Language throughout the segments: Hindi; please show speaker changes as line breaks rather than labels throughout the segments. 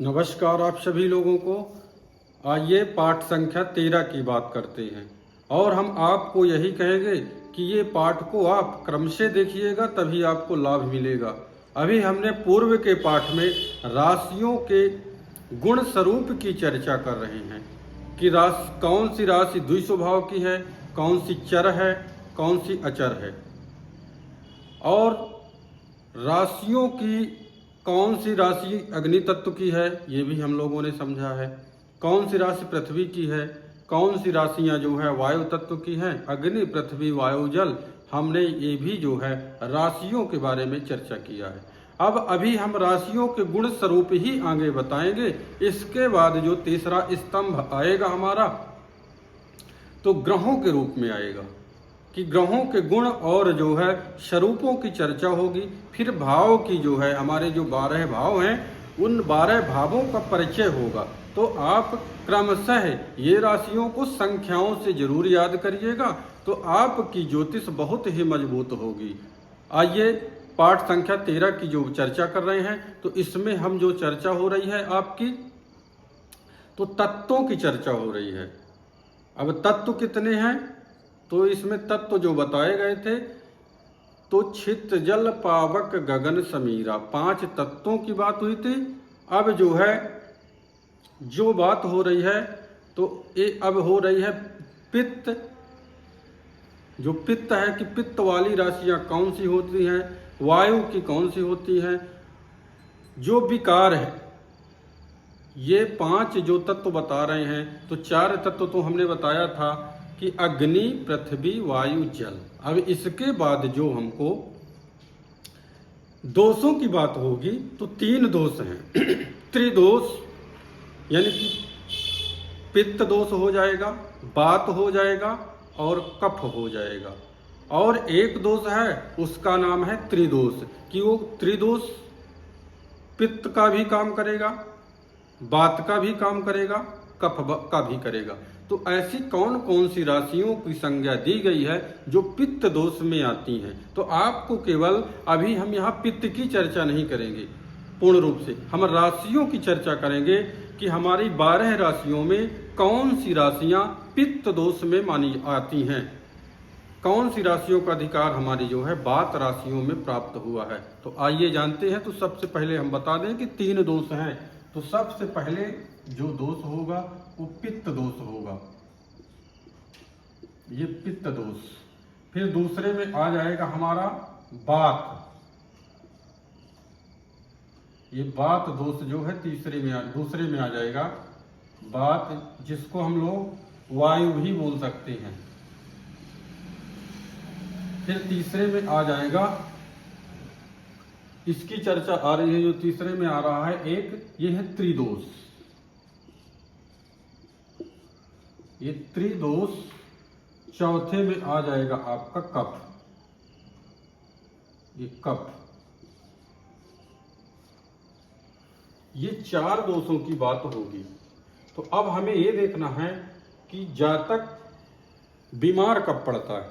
नमस्कार आप सभी लोगों को। आइए पाठ संख्या 13 की बात करते हैं और हम आपको यही कहेंगे कि ये पाठ को आप क्रम से देखिएगा तभी आपको लाभ मिलेगा। अभी हमने पूर्व के पाठ में राशियों के गुण स्वरूप की चर्चा कर रहे हैं कि राशि कौन सी राशि द्विस्वभाव की है, कौन सी चर है, कौन सी अचर है, और राशियों की कौन सी राशि अग्नि तत्व की है ये भी हम लोगों ने समझा है, कौन सी राशि पृथ्वी की है, कौन सी राशियां जो है वायु तत्व की हैं, अग्नि पृथ्वी वायु जल, हमने ये भी जो है राशियों के बारे में चर्चा किया है। अब अभी हम राशियों के गुण स्वरूप ही आगे बताएंगे। इसके बाद जो तीसरा स्तंभ आएगा हमारा तो ग्रहों के रूप में आएगा कि ग्रहों के गुण और जो है स्वरूपों की चर्चा होगी। फिर भाव की जो है हमारे जो 12 भाव हैं उन 12 भावों का परिचय होगा। तो आप क्रमशः ये राशियों को संख्याओं से जरूर याद करिएगा तो आपकी ज्योतिष बहुत ही मजबूत होगी। आइए पाठ संख्या 13 की जो चर्चा कर रहे हैं तो इसमें हम जो चर्चा हो रही है आपकी तो तत्वों की चर्चा हो रही है। अब तत्व कितने हैं तो इसमें तत्व जो बताए गए थे तो छित जल पावक गगन समीरा 5 तत्वों की बात हुई थी। अब जो है जो बात हो रही है तो ये अब हो रही है पित्त। जो पित्त है कि पित्त वाली राशियां कौन सी होती हैं, वायु की कौन सी होती हैं, जो विकार है ये 5 जो तत्व बता रहे हैं। तो 4 तत्व तो हमने बताया था कि अग्नि पृथ्वी वायु जल। अब इसके बाद जो हमको दोषों की बात होगी तो 3 दोष हैं त्रिदोष, यानी कि पित्त दोष हो जाएगा, वात हो जाएगा और कफ हो जाएगा। और एक दोष है उसका नाम है त्रिदोष कि वो त्रिदोष पित्त का भी काम करेगा, वात का भी काम करेगा, कफ का भी करेगा। तो ऐसी कौन कौन सी राशियों की संज्ञा दी गई है जो पित्त दोष में आती हैं। तो आपको केवल अभी हम यहाँ पित्त की चर्चा नहीं करेंगे, पूर्ण रूप से हम राशियों की चर्चा करेंगे कि हमारी 12 राशियों में कौन सी राशियां पित्त दोष में मानी आती हैं, कौन सी राशियों का अधिकार हमारी जो है वात राशियों में प्राप्त हुआ है। तो आइए जानते हैं। तो सबसे पहले हम बता दें कि 3 दोष हैं। तो सबसे पहले जो दोष होगा वो पित्त दोष होगा, ये पित्त दोष। फिर दूसरे में आ जाएगा हमारा वात, ये वात दोष जो है दूसरे में आ जाएगा वात, जिसको हम लोग वायु भी बोल सकते हैं। फिर तीसरे में आ जाएगा, इसकी चर्चा आ रही है जो तीसरे में आ रहा है एक, ये है त्रिदोष। ये त्रिदोष। चौथे में आ जाएगा आपका कफ, ये कफ। ये 4 दोषों की बात होगी। तो अब हमें ये देखना है कि जातक बीमार कब पड़ता है।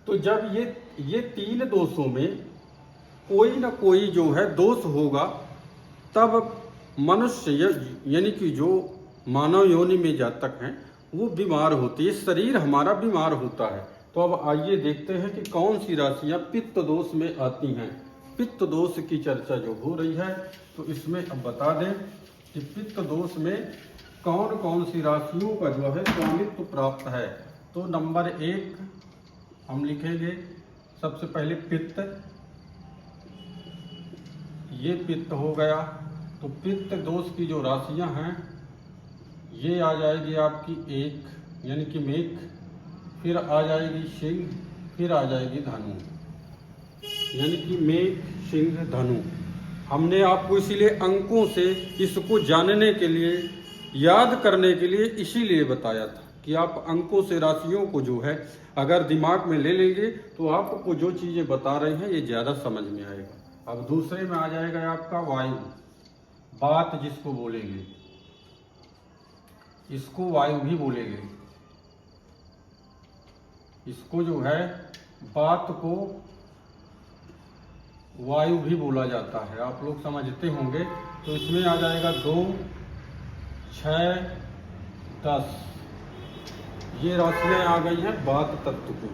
तो जब ये 3 दोषों में कोई ना कोई जो है दोष होगा तब मनुष्य यानी कि जो मानव योनि में जातक हैं वो बीमार होती है, शरीर हमारा बीमार होता है। तो अब आइए देखते हैं कि कौन सी राशियां पित्त दोष में आती हैं। पित्त दोष की चर्चा जो हो रही है तो इसमें अब बता दें कि पित्त दोष में कौन कौन सी राशियों का जो है स्वामित्व प्राप्त है। तो नंबर 1 हम लिखेंगे सबसे पहले पित्त, ये पित्त हो गया। तो पित्त दोष की जो राशियां हैं ये आ जाएगी आपकी 1 यानी कि मेष, फिर आ जाएगी सिंह, फिर आ जाएगी धनु, यानी कि मेष सिंह धनु। हमने आपको इसीलिए अंकों से इसको जानने के लिए, याद करने के लिए इसीलिए बताया था कि आप अंकों से राशियों को जो है अगर दिमाग में ले लेंगे तो आपको जो चीजें बता रहे हैं ये ज्यादा समझ में आएगा। अब दूसरे में आ जाएगा आपका वायु, वात जिसको बोलेंगे, इसको वायु भी बोलेंगे। इसको जो है वात को वायु भी बोला जाता है, आप लोग समझते होंगे। तो इसमें आ जाएगा 2, 6, 10। ये राशियाँ आ गई हैं वात तत्व की,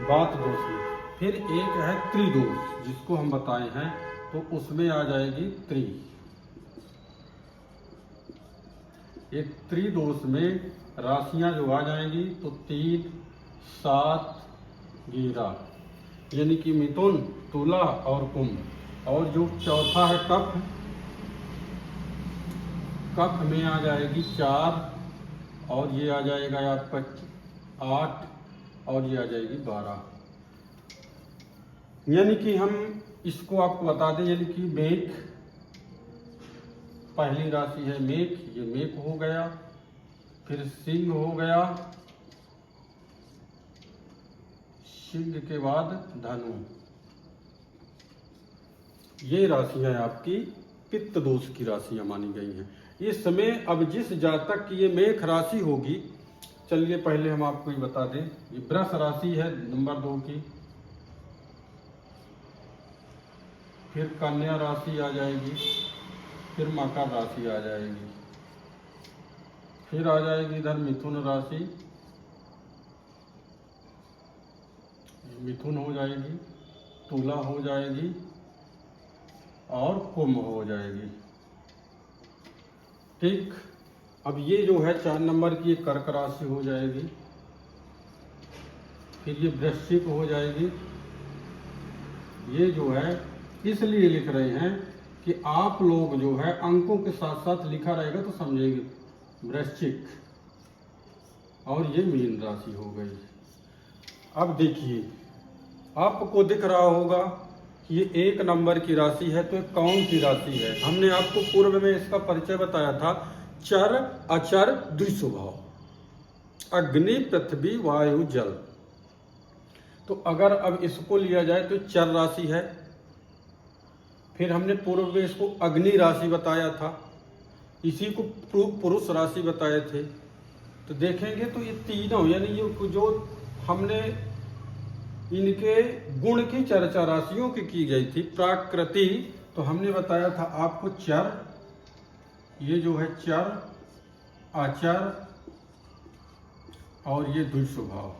वात दोष में। फिर एक है त्रिदोष जिसको हम बताए हैं, तो उसमें आ जाएगी त्रि। एक त्रिदोष में राशियां जो आ जाएंगी तो 3, 7, 11, यानी कि मिथुन, तुला और कुंभ। और जो चौथा है कफ, कफ में आ जाएगी 4, और ये आ जाएगा आपका 8, और ये आ जाएगी 12। यानी कि हम इसको आपको बता दें, यानी कि मेघ, पहली राशि है मेघ, ये मेघ हो गया। फिर सिंह हो गया, सिंह के बाद धनु। ये राशियां आपकी पित्त दोष की राशियां मानी गई हैं। इस समय अब जिस जातक की ये मेष राशि होगी, चलिए पहले हम आपको ये बता दें, ये वृष राशि है नंबर 2 की। फिर कन्या राशि आ जाएगी, फिर मकर राशि आ जाएगी, फिर आ जाएगी इधर मिथुन राशि, मिथुन हो जाएगी, तुला हो जाएगी और कुंभ हो जाएगी। ठीक, अब ये जो है 4 नंबर की कर्क राशि हो जाएगी, फिर ये वृश्चिक हो जाएगी। ये जो है इसलिए लिख रहे हैं कि आप लोग जो है अंकों के साथ साथ लिखा रहेगा तो समझेंगे। वृश्चिक, और ये मीन राशि हो गई। अब देखिए, आपको दिख रहा होगा कि ये 1 नंबर की राशि है, तो ये कौन सी राशि है? हमने आपको पूर्व में इसका परिचय बताया था, चर अचर द्विस्वभाव, अग्नि पृथ्वी वायु जल। तो अगर अब इसको लिया जाए तो चर राशि है। फिर हमने पूर्व में इसको अग्नि राशि बताया था, इसी को पुरुष राशि बताए थे। तो देखेंगे तो ये तीनों, यानी ये जो हमने इनके गुण की चर्चा राशियों की गई थी, प्राकृति, तो हमने बताया था आपको चर, ये जो है चर, अचर और ये द्विस्वभाव,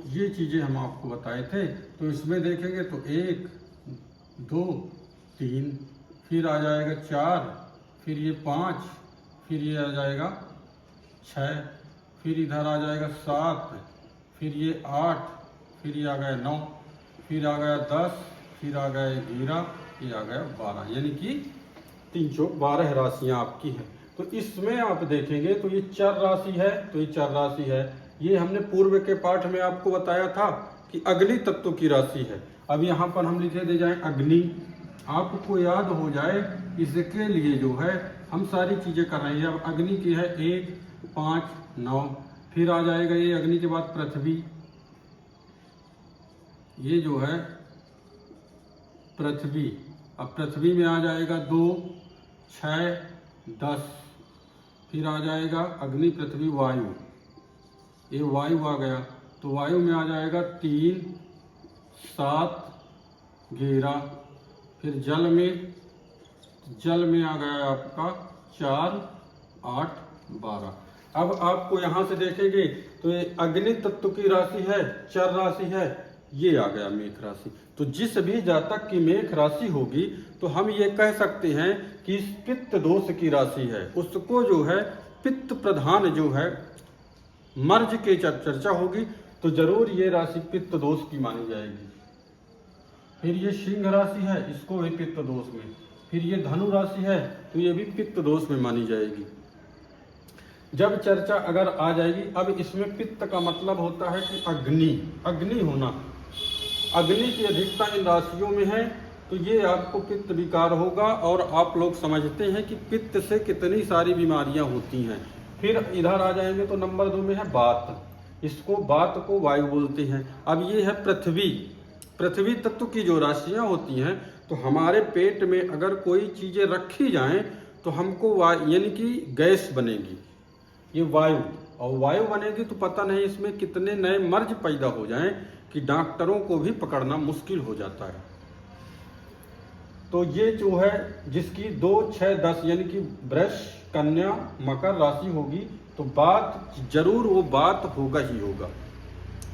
ये चीजें हम आपको बताए थे। तो इसमें देखेंगे तो 1, 2, 3, फिर आ जाएगा 4, फिर ये 5, फिर ये आ जाएगा 6, फिर इधर आ जाएगा 7, फिर ये 8, फिर ये आ गया 9, फिर आ गया 10, फिर आ गया 11, ये आ गया 12, यानी कि 3 चौक 12 राशियां आपकी हैं। तो इसमें आप देखेंगे तो ये चर राशि है, तो ये चर राशि है। ये हमने पूर्व के पाठ में आपको बताया था कि अग्नि तत्व की राशि है। अब यहाँ पर हम लिखे दे जाए अग्नि, आपको याद हो जाए इसके लिए जो है हम सारी चीजें कर रहे हैं। अब अग्नि की है 1, 5, 9, फिर आ जाएगा ये अग्नि के बाद पृथ्वी, ये जो है पृथ्वी। अब पृथ्वी में आ जाएगा 2, 6, 10, फिर आ जाएगा अग्नि पृथ्वी वायु, ये वायु आ गया। तो वायु में आ जाएगा 3, 7, 11, फिर जल में आ गया आपका 4, 8, 12। अब आपको यहाँ से देखेंगे तो ये अग्नि तत्व की राशि है, चर राशि है, ये आ गया मेष राशि। तो जिस भी जातक की मेष राशि होगी तो हम ये कह सकते हैं कि इस पित्त दोष की राशि है, उसको जो है पित्त प्रधान जो है मर्ज के चर्चा होगी, तो जरूर ये राशि पित्त दोष की मानी जाएगी। फिर ये सिंह राशि है, इसको भी पित्त दोष में। फिर ये धनु राशि है, तो ये भी पित्त दोष में मानी जाएगी। जब चर्चा अगर आ जाएगी, अब इसमें पित्त का मतलब होता है कि अग्नि होना, अग्नि की अधिकता इन राशियों में है, तो ये आपको पित्त विकार होगा। और आप लोग समझते हैं कि पित्त से कितनी सारी बीमारियां होती हैं। फिर इधर आ जाएंगे तो नंबर 2 में है वात, इसको वात को वायु बोलते हैं। अब ये है पृथ्वी तत्व की जो राशियां होती हैं, तो हमारे पेट में अगर कोई चीजें रखी जाएं तो हमको यानी कि गैस बनेगी, ये वायु, और वायु बनेगी तो पता नहीं इसमें कितने नए मर्ज पैदा हो जाएं, कि डॉक्टरों को भी पकड़ना मुश्किल हो जाता है। तो ये जो है जिसकी 2, 6, 10 यानी कि वृष, कन्या, मकर राशि होगी तो बात जरूर वो बात होगा ही होगा,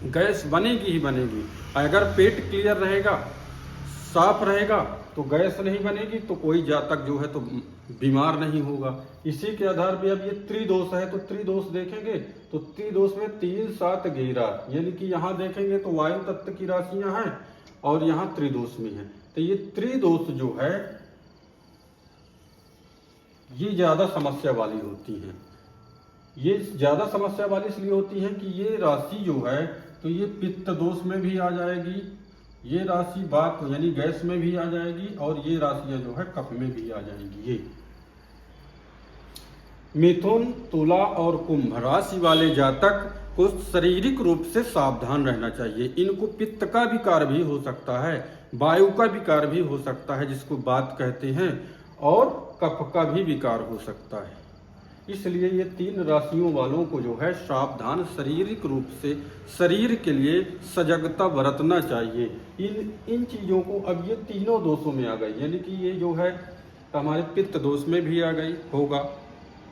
गैस बनेगी ही बनेगी। अगर पेट क्लियर रहेगा, साफ रहेगा तो गैस नहीं बनेगी, तो कोई जातक जो है तो बीमार नहीं होगा। इसी के आधार पे अब ये त्रिदोष है, तो त्रिदोष देखेंगे तो त्रिदोष में 3, 7, 11 यानी कि यहाँ देखेंगे तो वायु तत्व की राशियां हैं और यहाँ त्रिदोष में है। तो ये त्रिदोष जो है ये ज्यादा समस्या वाली होती हैं। ये ज्यादा समस्या वाली इसलिए होती है कि ये राशि जो है तो ये पित्त दोष में भी आ जाएगी, ये राशि वात यानी गैस में भी आ जाएगी और ये राशियां जो है कफ में भी आ जाएंगी। ये मिथुन, तुला और कुंभ राशि वाले जातक को शारीरिक रूप से सावधान रहना चाहिए। इनको पित्त का विकार भी हो सकता है, वायु का विकार भी हो सकता है जिसको वात कहते हैं, और कफ का भी विकार हो सकता है। इसलिए ये 3 राशियों वालों को जो है सावधान शारीरिक रूप से शरीर के लिए सजगता बरतना चाहिए। इन चीजों को अब ये तीनों दोषों में आ गई, यानी कि ये जो है हमारे पित्त दोष में भी आ गई होगा।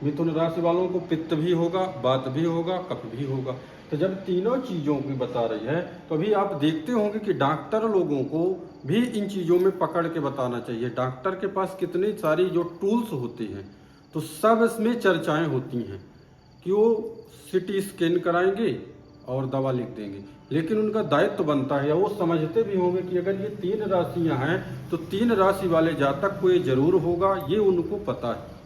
मिथुन राशि वालों को पित्त भी होगा, वात भी होगा, कफ भी होगा। तो जब तीनों चीजों की बता रही है तो अभी आप देखते होंगे कि डॉक्टर लोगों को भी इन चीजों में पकड़ के बताना चाहिए। डॉक्टर के पास कितनी सारी जो टूल्स होते हैं तो सब इसमें चर्चाएं होती हैं कि वो सीटी स्कैन कराएंगे और दवा लिख देंगे, लेकिन उनका दायित्व बनता है, वो समझते भी होंगे कि अगर ये 3 राशियां हैं तो 3 राशि वाले जातक को ये जरूर होगा, ये उनको पता है।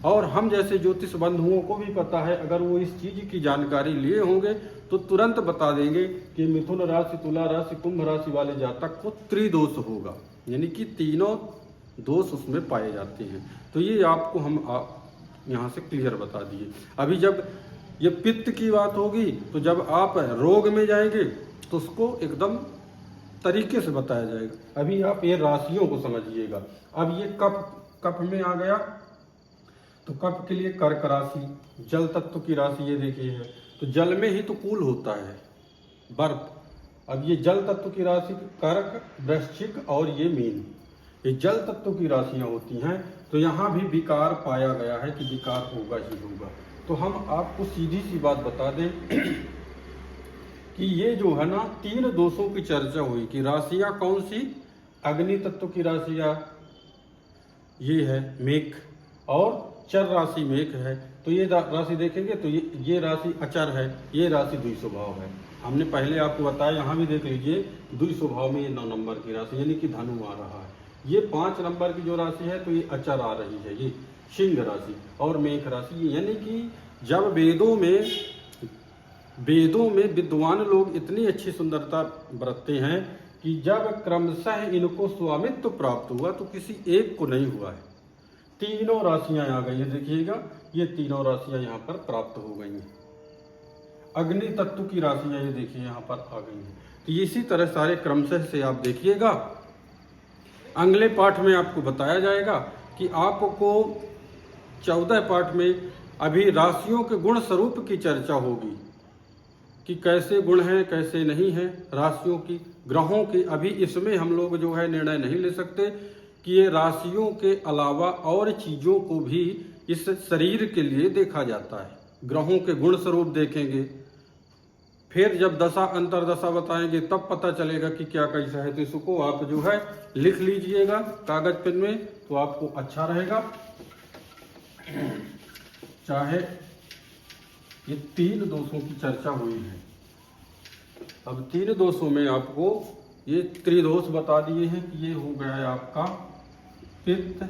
और हम जैसे ज्योतिष बंधुओं को भी पता है, अगर वो इस चीज की जानकारी लिए होंगे तो तुरंत बता देंगे कि मिथुन राशि, तुला राशि, कुंभ राशि वाले जातक को त्रिदोष होगा, यानी कि तीनों दोष उसमें पाए जाते हैं। तो ये आपको हम यहाँ से क्लियर बता दिए। अभी जब ये पित्त की बात होगी तो जब आप रोग में जाएंगे तो उसको एकदम तरीके से बताया जाएगा। अभी आप ये राशियों को समझिएगा। अब ये कफ में आ गया तो कफ के लिए कर्क राशि, जल तत्व की राशि ये देखिए है, तो जल में ही तो कूल होता है, बर्फ। अब ये जल तत्व की राशि कर्क, वृश्चिक और ये मीन, ये जल तत्व की राशियां होती हैं। तो यहाँ भी विकार पाया गया है कि विकार होगा ही होगा। तो हम आपको सीधी सी बात बता दें कि ये जो है ना 3 दोषों की चर्चा हुई कि राशियां कौन सी, अग्नि तत्व की राशियां ये है मेघ, और चर राशि मेघ है। तो ये राशि देखेंगे तो ये राशि अचर है, ये राशि द्विस्वभाव है। हमने पहले आपको बताया, यहाँ भी देख लीजिए द्विस्वभाव में ये 9 नंबर की राशि यानी कि धनु आ रहा है। ये 5 नंबर की जो राशि है तो ये अचर आ रही है, ये सिंह राशि और मेघ राशि। यानी कि जब वेदों में विद्वान लोग इतनी अच्छी सुंदरता बरतते हैं कि जब क्रमशः इनको स्वामित्व प्राप्त हुआ तो किसी एक को नहीं हुआ है। तीनों राशियां आ गई है, देखिएगा ये तीनों राशियां यहाँ पर प्राप्त हो गई हैं। अग्नि तत्व की राशियां ये देखिए यहाँ पर आ गई हैं। तो इसी तरह सारे क्रमशः से आप देखिएगा। अगले पाठ में आपको बताया जाएगा कि आपको 14 पाठ में अभी राशियों के गुण स्वरूप की चर्चा होगी कि कैसे गुण हैं कैसे नहीं हैं राशियों की, ग्रहों की। अभी इसमें हम लोग जो है निर्णय नहीं ले सकते कि ये राशियों के अलावा और चीजों को भी इस शरीर के लिए देखा जाता है। ग्रहों के गुण स्वरूप देखेंगे, फिर जब दशा अंतरदशा बताएंगे तब पता चलेगा कि क्या कैसा है। तो इसको आप जो है लिख लीजिएगा कागज पेन में, तो आपको अच्छा रहेगा। चाहे ये 3 दोषों की चर्चा हुई है, अब 3 दोषों में आपको ये त्रिदोष बता दिए हैं कि ये हो गया है आपका पित्त,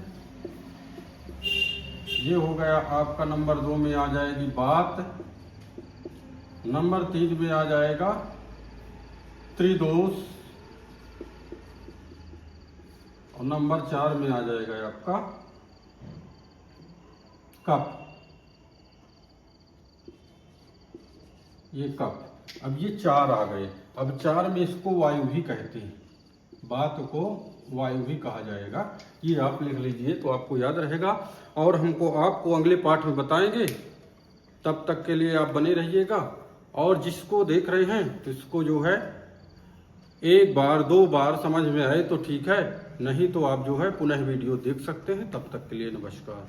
ये हो गया आपका नंबर 2 में आ जाएगी वात, नंबर 3 में आ जाएगा त्रिदोष, और नंबर 4 में आ जाएगा आपका कफ, ये कफ। अब ये 4 आ गए। अब 4 में इसको वायु भी कहते हैं, बात को वायु भी कहा जाएगा। ये आप लिख लीजिए तो आपको याद रहेगा, और आपको अगले पाठ में बताएंगे। तब तक के लिए आप बने रहिएगा, और जिसको देख रहे हैं तो इसको जो है एक बार दो बार समझ में आए तो ठीक है, नहीं तो आप जो है पुनः वीडियो देख सकते हैं। तब तक के लिए नमस्कार।